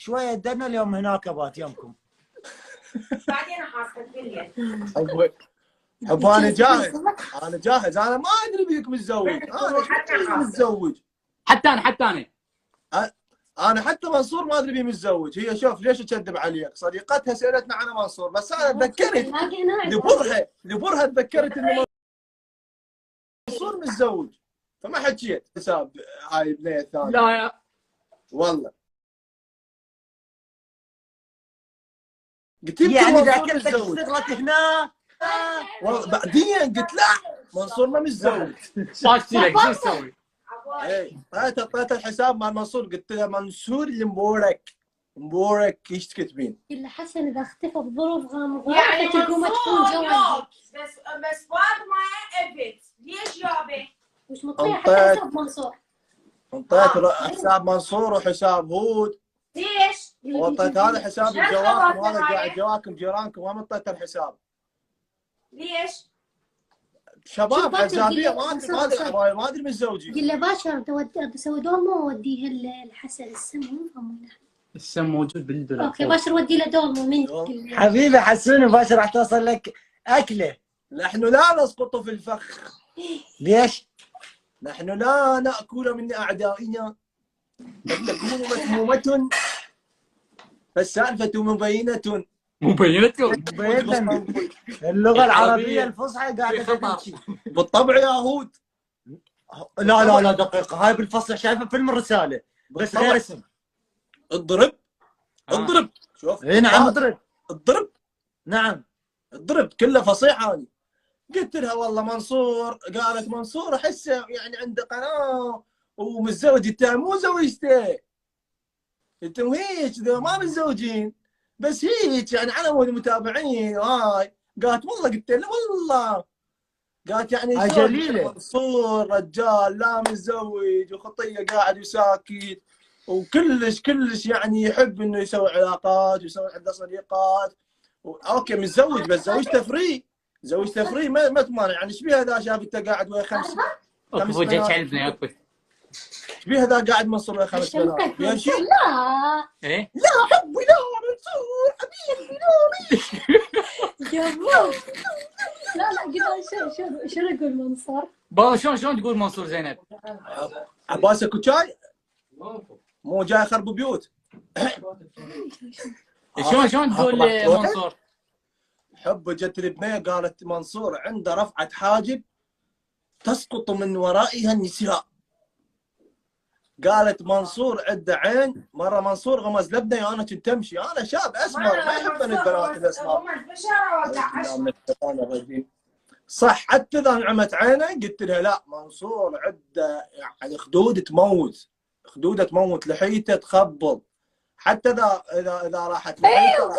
شويه دنا اليوم هناك ابات يمكم. بعدين حاصل بالليل. حب انا جاهز، انا جاهز، انا ما ادري بيك متزوج، انا شو متزوج. حتى انا انا حتى منصور ما ادري بيه متزوج. هي شوف ليش تكذب عليك، صديقتها سالتنا عن منصور، بس انا تذكرت لبرها تذكرت ان منصور متزوج، فما حكيت حساب هاي البنيه الثانيه. لا يا والله قلت يعني ذاكرتك اشتغلت هنا. والله بعدين قلت لا منصور ما متزوج. صاجتي لك شو تسوي؟ اي اعطيت الحساب مع منصور، قلت له منصور مبورك ايش تكتبين؟ الا حسن اذا اختفى بظروف غامضه يعني تقوم تكون جوازي. بس فاطمه ابت ليش يابا؟ مش مطيع حتى حساب منصور. انطيت حساب منصور وحساب هود. ليش؟ وانطيت هذا حساب جواكم، وهذا قاعد جواكم جيرانكم، وما انطيت الحساب. ليش؟ شباب حسابيه ما ادري متزوجين. قل له باشا بدي اسوي دولمه واوديه لحسن السم. السم موجود بالدولاب. اوكي باشر ودي له دولمه من حبيبي حسوني باشر راح توصل لك اكله. نحن لا نسقط في الفخ. ليش؟ نحن لا ناكل من اعدائنا، قد تكون مذمومه فالسالفه مبينه. اللغه العربيه الفصحى قاعده تمشي بالطبع يا هود. لا دقيقه، هاي بالفصح شايفه فيلم الرساله بس غير اسم. اضرب شوف. اي نعم اضرب نعم اضرب كله فصيح. هذه قلت لها والله منصور، قالت منصور احسه يعني عنده قناه ومتزوج. قلت لها مو زوجته، انتم هيك ما متزوجين بس هيك يعني على مود متابعين. هاي قالت والله، قلت لها والله، قالت يعني جليله منصور رجال لا متزوج وخطيه قاعد وساكت وكلش يعني يحب انه يسوي علاقات ويسوي عنده صديقات. اوكي متزوج بس زوجته فري ما تمانع. يعني ايش بيها ذا شافته قاعد ويا خمس وجهك علبنا يا اخوي. ايش بيها ذا قاعد منصور ويا خمس بنات؟ يا شيء لا ايه لا حبي لا منصور حبيبي لا يا بابا. لا قلنا شو نقول منصور؟ بابا شلون تقول منصور زينب؟ عباس اكو شاي؟ مو جاي خرب بيوت. شلون تقول منصور؟ حب جت البنيه قالت منصور عنده رفعه حاجب تسقط من ورائها النساء. قالت منصور عنده عين. مره منصور غمز لبنه وانا كنت امشي، انا شاب اسمر ما يحبني البنات الاسمر. صح حتى اذا نعمت عينه قلت لها لا منصور عنده يعني خدوده تموت لحيته تخبل، حتى اذا راحت لحيته.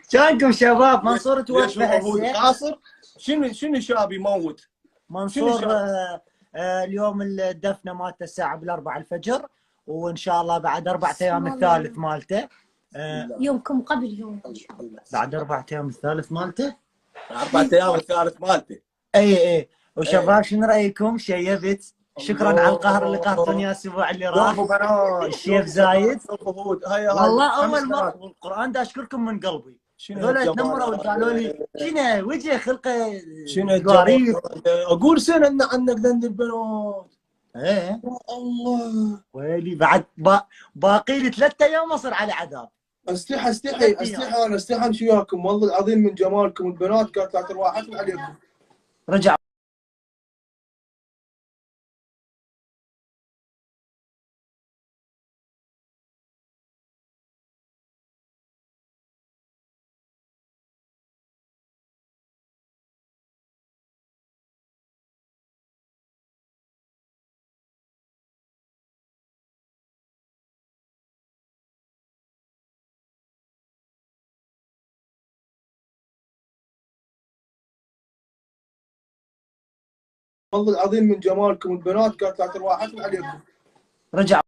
شلونكم شباب؟ منصور توفى هسه. قاصر شنو شاب يموت؟ منصور اليوم الدفنه مالته الساعه 4 الفجر، وان شاء الله بعد 4 ايام الثالث مالته. يومكم قبل يوم بعد 4 ايام الثالث مالته. 4 ايام الثالث مالته. اي وشباب شنو رايكم؟ شيبت. شكرا على القهر اللي قهرتوني الاسبوع اللي راح. الشيف زايد والله اول مره والقران دا اشكركم من قلبي. هذول تنمروا وقالوا لي شنو وجه خلقه غريب. اقول سنه عنك ذنب البنات. ايه الله ويلي بعد باقي لي 3 ايام اصير على عذاب. استحي انا امشي وياكم والله العظيم من جمالكم. البنات كانت لا ترواحتهم عليكم. رجع والله العظيم من جمالكم. البنات كانت لا ترواحتهم عليكم. رجع